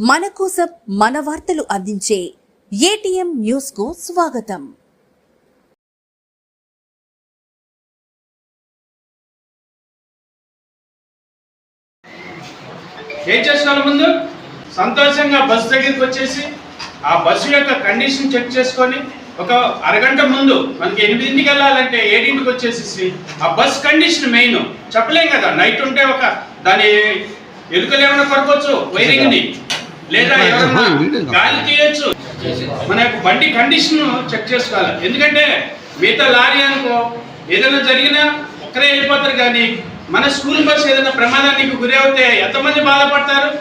మన కోసం మన వార్తలు అందించే ఏటీఎం న్యూస్ కు స్వాగతం. ఏం చేస్తున్నారు? ముందు సంతోషంగా బస్సు దగ్గరికి వచ్చేసి ఆ బస్సు యొక్క కండిషన్ చెక్ చేసుకొని ఒక అరగంట ముందు మనకి 8ంటికి వెళ్ళాలంటే 7ంటికి వచ్చేసి ఆ బస్ కండిషన్ మెయిన్ చెప్పలేం కదా. నైట్ ఉంటే ఒక దాని ఎలుకలు ఏమైనా కొరకొచ్చు, వైరింగ్ ని లేదా ఏమైనా గాలి తీయచ్చు. మన యొక్క బండి కండిషన్ చెక్ చేసుకోవాలి. ఎందుకంటే మిగతా లారీ అనుకో ఏదైనా జరిగినా ఒక్కరే వెళ్ళిపోతారు, కానీ మన స్కూల్ బస్ ఏదైనా ప్రమాదానికి గురి అవుతే ఎంతమంది బాధపడతారు?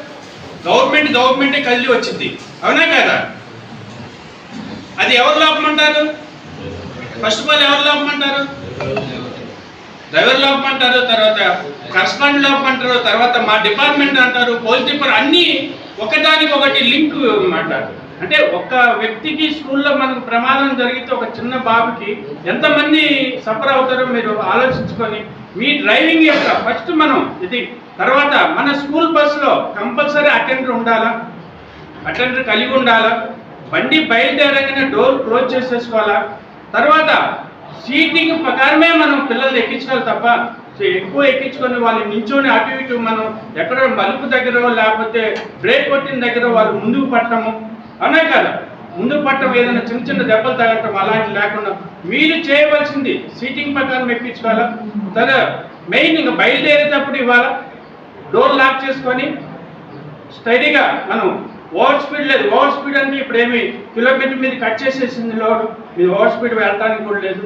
గవర్నమెంటే కలిసి వచ్చింది, అవునా కదా? అది ఎవరు లోపం అంటారు? ఫస్ట్ ఆఫ్ ఆల్ ఎవరు లోపం అంటారు? డ్రైవర్ లోపం అంటారు, తర్వాత కరస్పాండెంట్ లోపం అంటారు, తర్వాత మా డిపార్ట్మెంట్ అంటారు, పోలీస్ డిపార్ట్మెంట్, అన్నీ ఒకదానికి ఒకటి లింక్ అంటారు. అంటే ఒక్క వ్యక్తికి స్కూల్లో మనకు ప్రమాదం జరిగితే ఒక చిన్న బాబుకి ఎంతమంది సఫర్ అవుతారో మీరు ఆలోచించుకొని మీ డ్రైవింగ్ యొక్క ఫస్ట్ మనం ఇది. తర్వాత మన స్కూల్ బస్సులో కంపల్సరీ అటెండర్ ఉండాలా, అటెండర్ కలిగి ఉండాలా, బండి బయలుదేరగానే డోర్ క్లోజ్ చేసేసుకోవాలా. తర్వాత సీటింగ్ ప్రకారమే మనం పిల్లల్ని ఎక్కించుకోవాలి తప్ప ఎక్కువ ఎక్కించుకొని వాళ్ళు నించొని అటు ఇటు మనం ఎక్కడో మలుపు దగ్గర లేకపోతే బ్రేక్ కొట్టిన దగ్గర వాళ్ళు ముందుకు పట్టడము, అనే కదా, ముందుకు పట్టడం, ఏదైనా చిన్న చిన్న దెబ్బలు తగలటం అలాంటి లేకుండా మీరు చేయవలసింది సీటింగ్ ప్రకారం ఎక్కించుకోవాలా. తర్వాత మెయిన్ ఇంకా బయలుదేరేటప్పుడు ఇవాళ డోర్ లాక్ చేసుకొని స్టడీగా మనం ఓవర్ స్పీడ్ లేదు. ఓవర్ స్పీడ్ అంటే ఇప్పుడు ఏమి కిలోమీటర్ మీద కట్ చేసేసింది లోడ్, మీరు ఓవర్ స్పీడ్ వెళ్ళడానికి కూడా లేదు.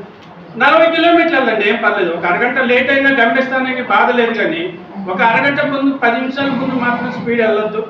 40 కిలోమీటర్లు వెళ్ళండి, ఏం పర్లేదు. ఒక అరగంట లేట్ అయినా గమ్యస్థానానికి బాధ లేదు, కానీ ఒక అరగంట ముందు 10 నిమిషాల ముందు మాత్రం స్పీడ్ వెళ్ళొద్దు.